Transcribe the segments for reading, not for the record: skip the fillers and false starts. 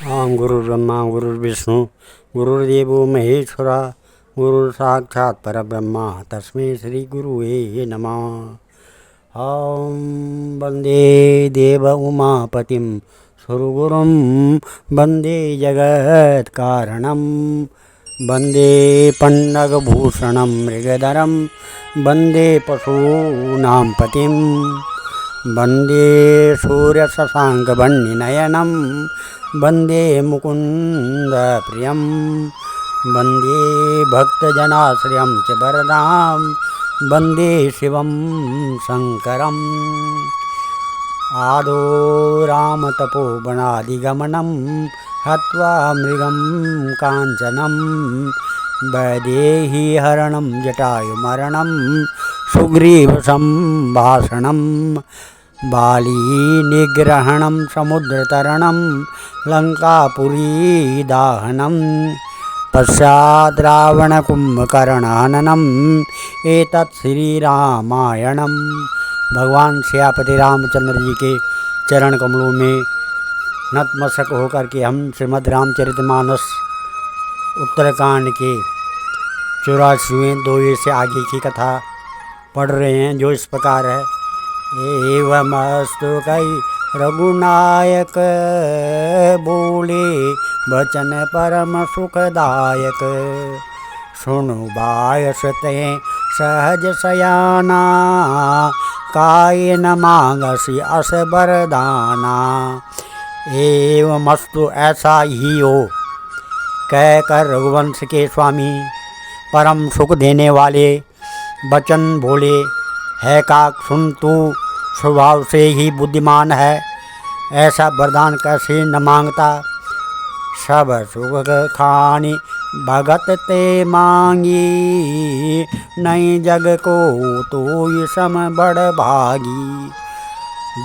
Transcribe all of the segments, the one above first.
ओम गुरुर्ब्रह्मा गुरुर्विष्णु गुरुर्देवो महेश्वरा गुरुर् साक्षात् परब्रह्म तस्मै श्री गुरुवे नमः। ओम वंदे देव उमापतिं सुरगुरुं वंदे जगत्कारणं वंदे पन्नगभूषणं मृगधरं वंदे पशूनां पतिं वंदे सूर्यशशाङ्कवर्णनयनं वंदे मुकुंद प्रियं वंदे भक्तजनाश्रयं च वरदां वंदे शिवं शंकरम्। आदो रामतपोवनादिगमनं हत्वा मृगं काञ्चनं वैदेही हरणं जटायुमरणं सुग्रीवसंभाषणं बाली निग्रहणं समुद्रतरणं लंकापुरीदाहनं पश्चात् रावणकुम्भकर्णहननम् एतत् श्रीरामायणं। भगवान सियापति रामचंद्र जी के चरण कमलों में नतमस्तक होकर के हम श्रीमद् रामचरितमानस उत्तरकांड के 84वें दोहे से आगे की कथा पढ़ रहे हैं, जो इस प्रकार है। एवमस्तु कई रघुनायक बोले वचन परम सुखदायक, सुनु बायस ते सहज सयाना काय न मांगसी अस बरदाना। एवमस्तु ऐसा ही हो कहकर रघुवंश के स्वामी परम सुख देने वाले वचन बोले, है काक सुन, तू स्वभाव से ही बुद्धिमान है, ऐसा वरदान कैसे न मांगता। सब सुख खानी भगत ते मांगी, नहीं जग को तो ये सम बड़ भागी।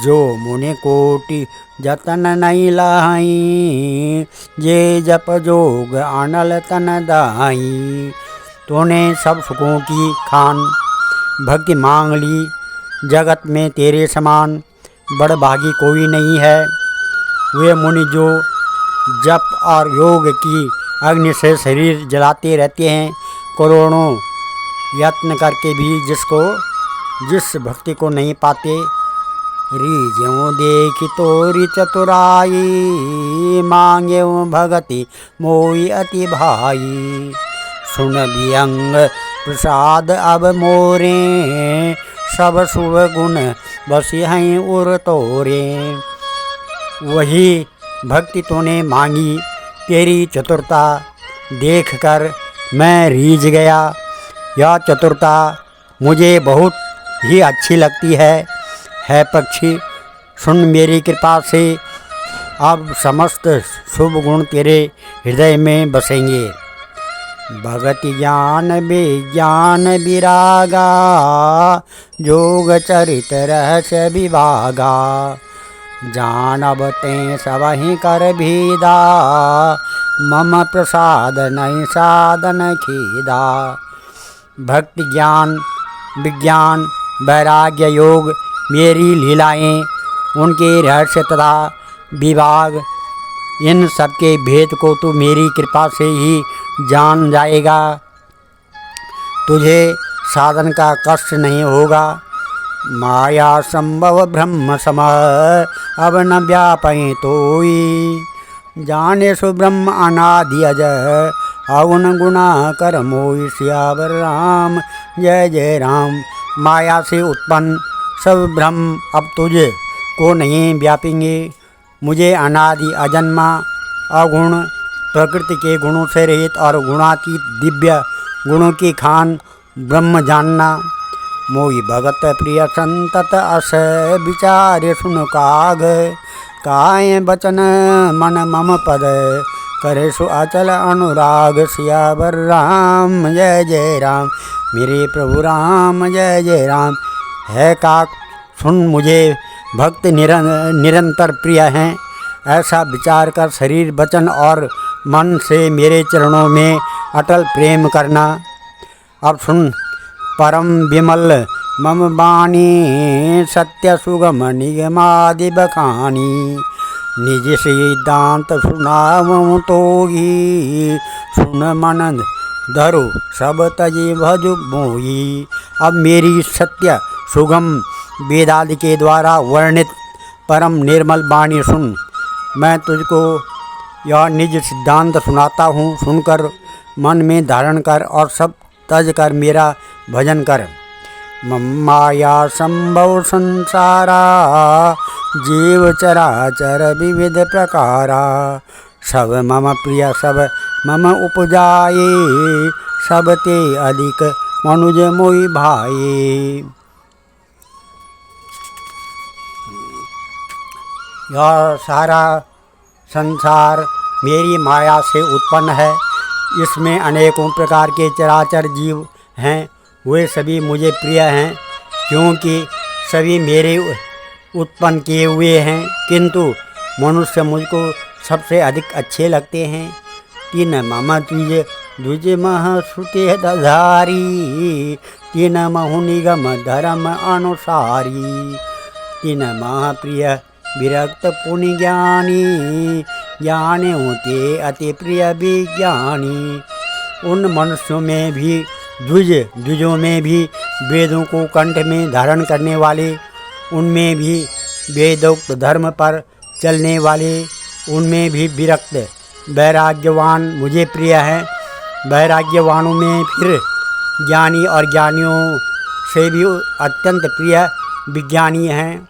जो मुनि कोटि जतन नहीं लाई, जे जप जोग अनल तन दाई। तूने सब सुखों की खान भक्ति मांग ली, जगत में तेरे समान बड़ भागी कोई नहीं है। वे मुनि जो जप और योग की अग्नि से शरीर जलाते रहते हैं, करोड़ों यत्न करके भी जिस भक्ति को नहीं पाते। रीज्यों देखी तोरी चतुराई, मांगे भगति मोई अति भाई। सुन वियंग प्रसाद अब मोरे, सब शुभ गुण बसी हैं उर तोरे। वही भक्ति तूने मांगी, तेरी चतुरता देखकर मैं रीझ गया। यह चतुरता मुझे बहुत ही अच्छी लगती है पक्षी। सुन, मेरी कृपा से अब समस्त शुभ गुण तेरे हृदय में बसेंगे। भगति ज्ञान विज्ञान विरागा, जोग चरित रहस्य विभागा। जानब ते सबहि कर भीदा, मम प्रसाद नहीं साधन खीदा। भक्ति ज्ञान विज्ञान वैराग्य योग मेरी लीलाएं, उनके रहस्य तथा विभाग, इन सबके भेद को तू मेरी कृपा से ही जान जाएगा। तुझे साधन का कष्ट नहीं होगा। माया संभव ब्रह्म सम अब न व्यापै तोई, जाने सु ब्रह्म अनादि अज अवुन गुणा कर मोई। सियावर राम जय जय राम। माया से उत्पन्न सब ब्रह्म अब तुझ को नहीं व्यापेंगे। मुझे अनादि अजन्मा अगुण प्रकृति के गुणों से रहित और गुणातीत दिव्य गुणों की खान ब्रह्म जानना। मोई भगत प्रिय संतत अस विचार सुन काग, काय बचन मन मम पद करे सु अचल अनुराग। सियावर राम जय जय राम, मेरे प्रभु राम जय जय राम। है काक सुन, मुझे भक्त निरंतर प्रिय हैं, ऐसा विचार कर शरीर वचन और मन से मेरे चरणों में अटल प्रेम करना। अब सुन, परम विमल मम वाणी, सत्य सुगम निगमादि बखानी। निज सिद्धांत सुनावूं तोई, सुन मन धरो सब तजे भज मोही। अब मेरी सत्य सुगम वेदादि के द्वारा वर्णित परम निर्मल वाणी सुन। मैं तुझको यह निज सिद्धांत सुनाता हूँ, सुनकर मन में धारण कर और सब तज कर मेरा भजन कर। माया संभव संसारा, जीव चराचर विविध प्रकारा। सब मम प्रिय सब मम उपजाए, सब ते अधिक मनुज मोहि भाए। यह सारा संसार मेरी माया से उत्पन्न है। इसमें अनेकों प्रकार के चराचर जीव हैं, वे सभी मुझे प्रिय हैं, क्योंकि सभी मेरे उत्पन्न किए हुए हैं। किंतु मनुष्य मुझको सबसे अधिक अच्छे लगते हैं। तीन मम तुझे द्विज मह श्रुते दधारी, तीन महु निगम धर्म अनुसारी। तीन मह प्रिय विरक्त पुण्य ज्ञानी, ज्ञान होते अति प्रिय विज्ञानी। उन मनुष्यों में भी द्विजों में भी वेदों को कंठ में धारण करने वाले, उनमें भी वेदोक्त धर्म पर चलने वाले, उनमें भी विरक्त वैराग्यवान मुझे प्रिय हैं। वैराग्यवानों में फिर ज्ञानी और ज्ञानियों से भी अत्यंत प्रिय विज्ञानी हैं।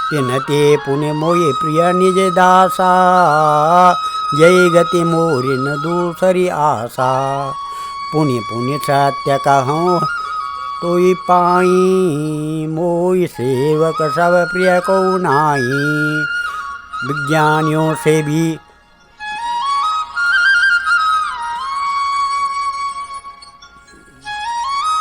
तिन्हते पुण्य मोये प्रिय निज दासा, जय गति मोरि न दूसरी आशा। पुण्य पुण्य सत्य कहूँ तोई पाई, मोहि सेवक सब प्रिय को नाई। विज्ञानियों से भी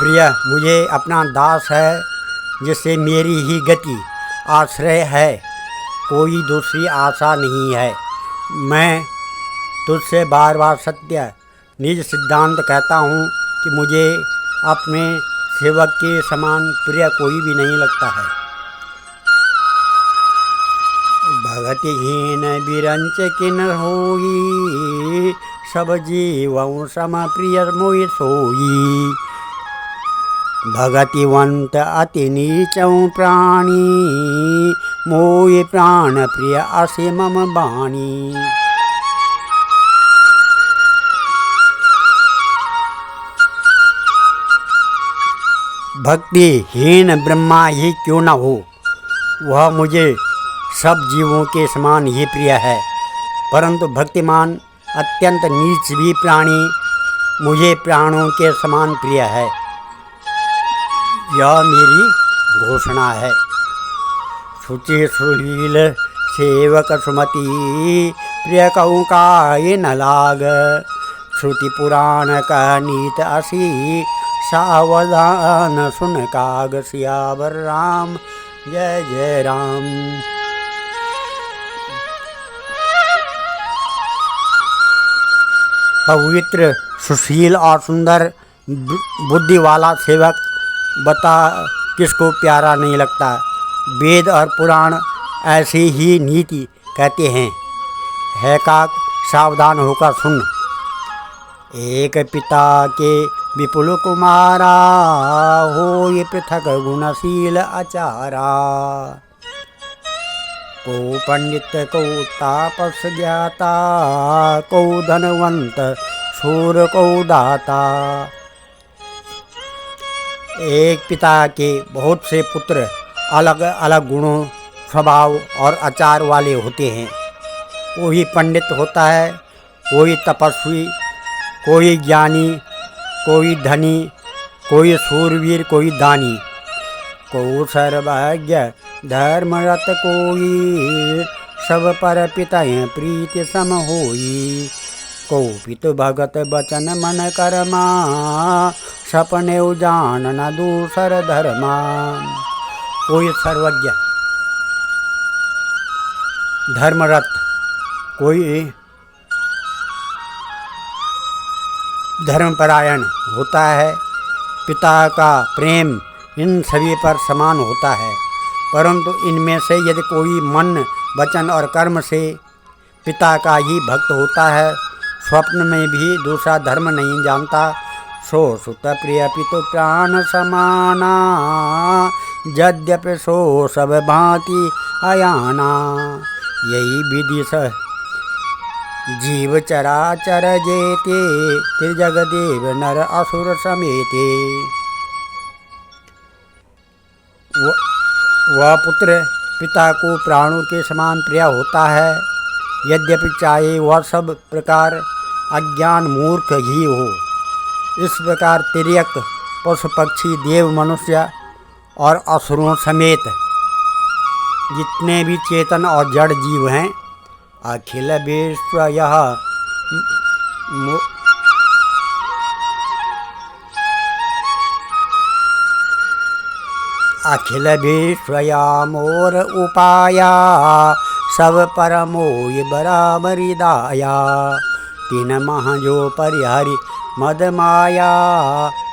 प्रिय मुझे अपना दास है, जिससे मेरी ही गति आश्रय है, कोई दूसरी आशा नहीं है। मैं तुझसे बार बार सत्य निज सिद्धांत कहता हूँ कि मुझे अपने सेवक के समान प्रिय कोई भी नहीं लगता है। भगतिहीन विरंच किन होई, सब जीवों सम प्रिय मोहि सोई। भगतिवंत अति नीचों प्राणी, मोहि प्राण प्रिय असे मम बाणी। भक्तिहीन ब्रह्मा ही क्यों न हो, वह मुझे सब जीवों के समान ही प्रिय है। परंतु भक्तिमान अत्यंत नीच भी प्राणी मुझे प्राणों के समान प्रिय है। यह मेरी घोषणा है। शुचि सुशील सेवक सुमति, प्रिय कहूँ काय न लाग। श्रुति पुराण का नीत असी, सावधान सुन काग। सियावर राम जय जय राम। पवित्र सुशील और सुंदर बुद्धि वाला सेवक बता किसको प्यारा नहीं लगता। वेद और पुराण ऐसी ही नीति कहते हैं। है काक, सावधान होकर सुन। एक पिता के विपुल कुमारा, हो ये पृथक गुणशील आचारा। को पंडित को तापस ज्ञाता, को धनवंत शूर को दाता। एक पिता के बहुत से पुत्र अलग अलग गुणों, स्वभाव और आचार वाले होते हैं। कोई पंडित होता है, कोई तपस्वी, कोई ज्ञानी, कोई धनी, कोई शूरवीर, कोई दानी। को सर्वज्ञ धर्मरत कोई, सब पर पिता प्रीति सम होई। को पितु भगत बचन मन कर्मा, सपने जान न दूसर धर्मा। कोई सर्वज्ञ धर्मरत, कोई धर्मपरायण होता है। पिता का प्रेम इन सभी पर समान होता है। परंतु इनमें से यदि कोई मन वचन और कर्म से पिता का ही भक्त होता है। स्वप्न में भी दूसरा धर्म नहीं जानता। सो सुत प्रिय पितु प्राण समाना, यद्यपि सो सब भांति अयाना। यही विधि स जीव चराचर जेते, त्रिजगदेव नर असुर समेते। वह पुत्र पिता को प्राणों के समान प्रिय होता है, यद्यपि चाहे वह सब प्रकार अज्ञान मूर्ख ही हो। इस प्रकार तिर्यक पशु पक्षी देव मनुष्य और असुरों समेत जितने भी चेतन और जड़ जीव हैं, अखिल विश्व यह अखिल विश्वया मोर उपाया, सब परमोय बराबरि दाया। तीन मह जो परिहरि मद माया,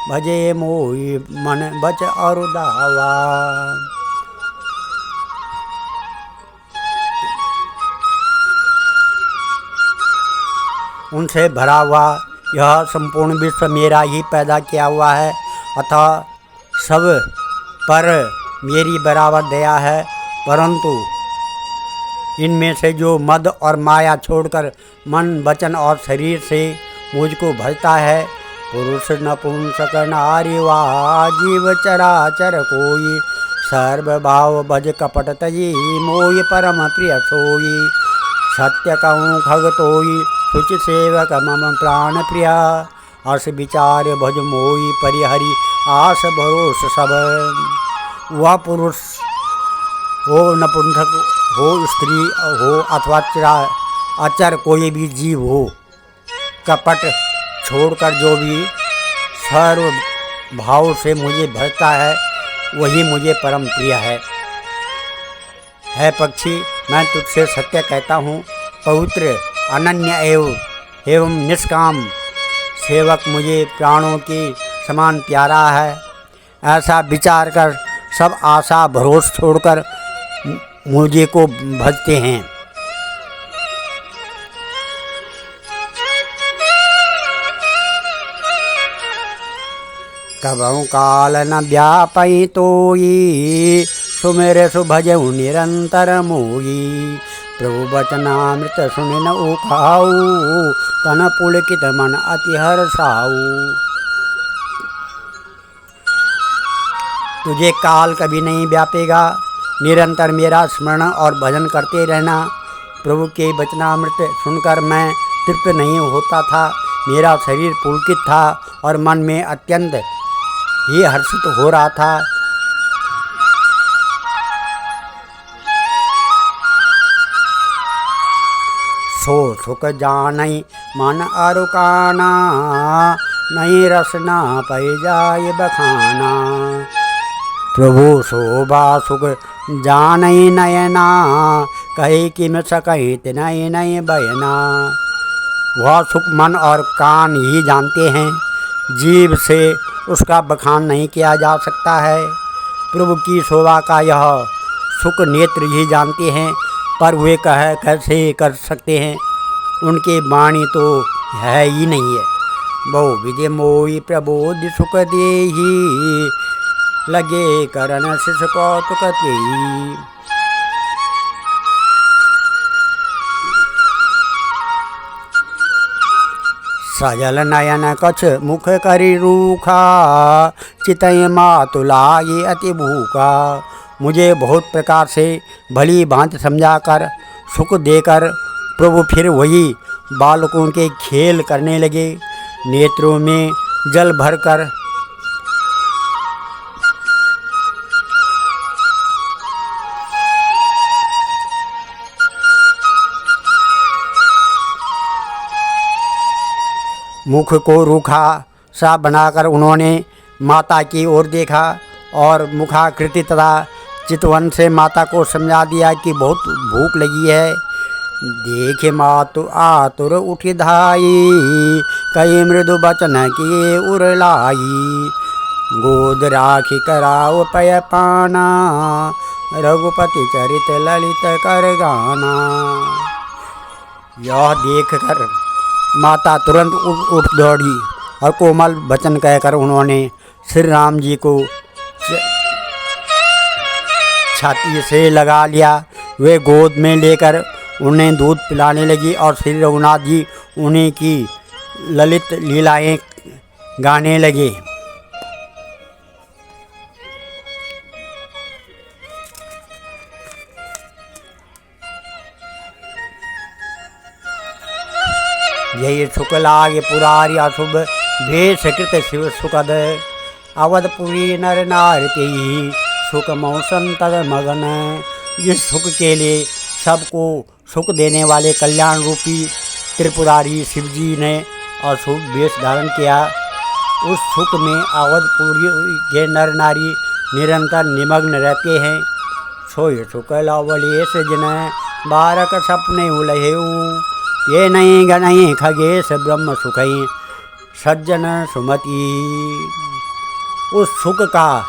भजे मोय मन बच और दावा। उनसे भरा हुआ यह संपूर्ण विश्व मेरा ही पैदा किया हुआ है, अतः सब पर मेरी बराबर दया है। परंतु इनमें से जो मद और माया छोड़कर मन वचन और शरीर से मुझको भजता है, पुरुष नपुंसक नारी वा जीव चराचर कोई, सर्वभाव भज कपट तजी मोय परम प्रिय सोई। सत्य कहूँ खग तोई शुचि सेवक मम प्राण प्रिया, हर्ष विचार भज मोई परिहरि आस भरोस सब। वह पुरुष हो नपुंसक हो स्त्री हो अथवा अचर कोई भी जीव हो, कपट छोड़कर जो भी सर्व भाव से मुझे भजता है, वही मुझे परम प्रिय है पक्षी, मैं तुझसे सत्य कहता हूँ, पवित्र अनन्य एवं निष्काम सेवक मुझे प्राणों के समान प्यारा है। ऐसा विचार कर सब आशा भरोस छोड़कर मुझे को भजते हैं। कबहु काल न व्यापई तोई, सुमेर सुभजऊ निरंतर मोई। प्रभु वचनामृत सुनि न उखाऊ, तन पुलकित मन अति हर्षाऊ। तुझे काल कभी नहीं व्यापेगा, निरंतर मेरा स्मरण और भजन करते रहना। प्रभु के वचनामृत सुनकर मैं तृप्त नहीं होता था, मेरा शरीर पुलकित था और मन में अत्यंत ही हर्षित हो रहा था। सो सुख जानई मन अरुकाना, नहीं रसना पै जाय बखाना। प्रभु शोभा सुख जानई नयना, कही किम सकई तिनई नय बयना। वह सुख मन और कान ही जानते हैं, जीव से उसका बखान नहीं किया जा सकता है। प्रभु की शोभा का यह सुख नेत्र ही जानते हैं, पर वे कैसे कर सकते हैं, उनके वाणी तो है ही नहीं है। बहु विधि मोहि प्रबोधि सुख देहि, लगे करन शिष कौतुक तेहि। सजल नयन कछ मुख करि रूखा, चितय मातुलाये अति भूखा। मुझे बहुत प्रकार से भली भांति समझाकर सुख देकर प्रभु फिर वही बालकों के खेल करने लगे। नेत्रों में जल भरकर मुख को रूखा सा बनाकर उन्होंने माता की ओर देखा और मुखाकृति तथा चितवन से माता को समझा दिया कि बहुत भूख लगी है। देखे मातु आतुर उठी धाई, कई मृदु बचन किए उरलाई। गोद राखी कराओ पय पाना, रघुपति चरित ललित कर गाना। यह देखकर माता तुरंत उठ दौड़ी और कोमल वचन कहकर उन्होंने श्री राम जी को छाती से लगा लिया। वे गोद में लेकर उन्हें दूध पिलाने लगी और श्री रघुनाथ जी उन्हीं की ललित लीलाएं गाने लगे। यही सुख लागे पुरारी अशुभ भेष कृत शिव सुखद। अवधपुरी नर नार ते सुख मौसम तद मगन। जिस सुख के लिए सबको सुख देने वाले कल्याण रूपी त्रिपुरारी शिवजी ने अशुभ वेश धारण किया, उस सुख में अवधपुरी के नर नारी निरंतर निमग्न रहते हैं। सोय सुख लवलेश जिन बारक सपने उलहेऊ। ये नहीं गणई खगेश ब्रह्म सुखई सज्जन सुमति। उस सुख का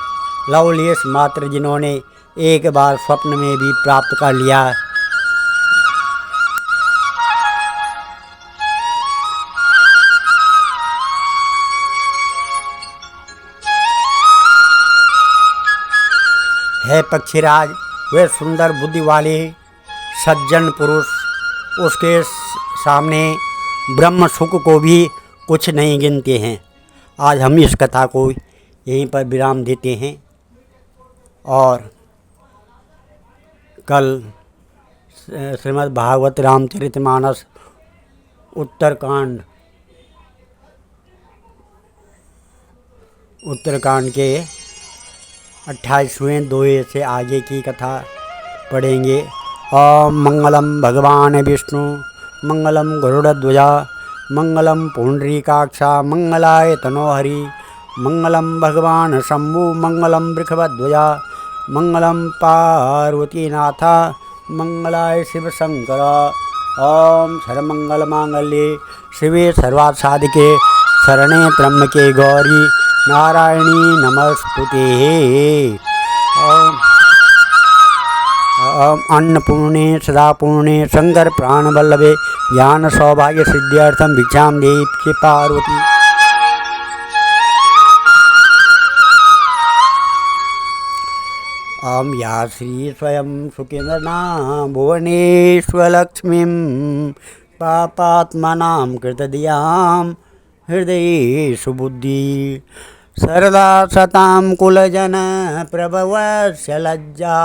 लवलेश मात्र जिन्होंने एक बार स्वप्न में भी प्राप्त कर लिया, है पक्षीराज वे सुंदर बुद्धि वाले सज्जन पुरुष उसके सामने ब्रह्म सुख को भी कुछ नहीं गिनते हैं। आज हम इस कथा को यहीं पर विराम देते हैं और कल श्रीमद् भागवत रामचरितमानस उत्तरकांड के 28वें दोहे से आगे की कथा पढ़ेंगे। ओम मंगलम भगवान विष्णु मंगलम गरुड़ध्वजा मंगलम पुंडरीकाक्षा मंगलाय तनोहरि मंगलम भगवान शंभु मंगलम वृषभध्वजा मंगलम पार्वतीनाथा मंगलाय शिव शंकर। ओम सर्वमंगल मांगल्ये शिवे सर्वार्थ साधिके शरणे त्र्यंबके गौरी नारायणी नमस्तुते। अन्नपूर्णे सदापूर्णे शंकर प्राणवल्लभे ज्ञान सौभाग्य सिद्ध्यर्थम भिक्षां देहि पार्वती। या श्री स्वयं सुखेन्द्रना भुवनेश्वरलक्ष्मीं पापात्मनां कृतधियां हृदये सुबुद्धि। सरदा सतां कुलजन प्रभवस्य लज्जा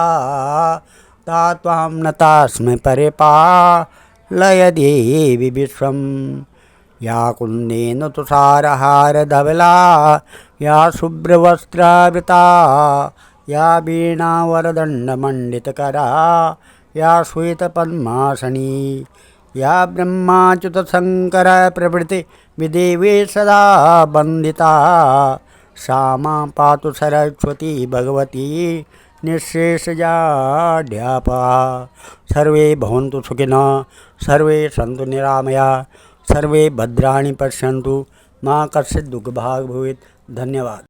तात्वां नतास्मै परिपालय देवि विश्वं। या कुन्देन तुषारहारधवला या शुभ्रवस्त्रावृता या वीणावरदण्डमण्डितकरा या श्वेतपद्मासनी या ब्रह्माच्युतशङ्करप्रभृति विदेवे सदा वन्दिता। सा मां पातु सरस्वती भगवती निःशेषजाड्यापा। सर्वे भवन्तु सुखिनः सर्वे सन्तु निरामया सर्वे भद्राणि पश्यन्तु मा कश्चित् दुःखभाग् भवेत्। धन्यवाद।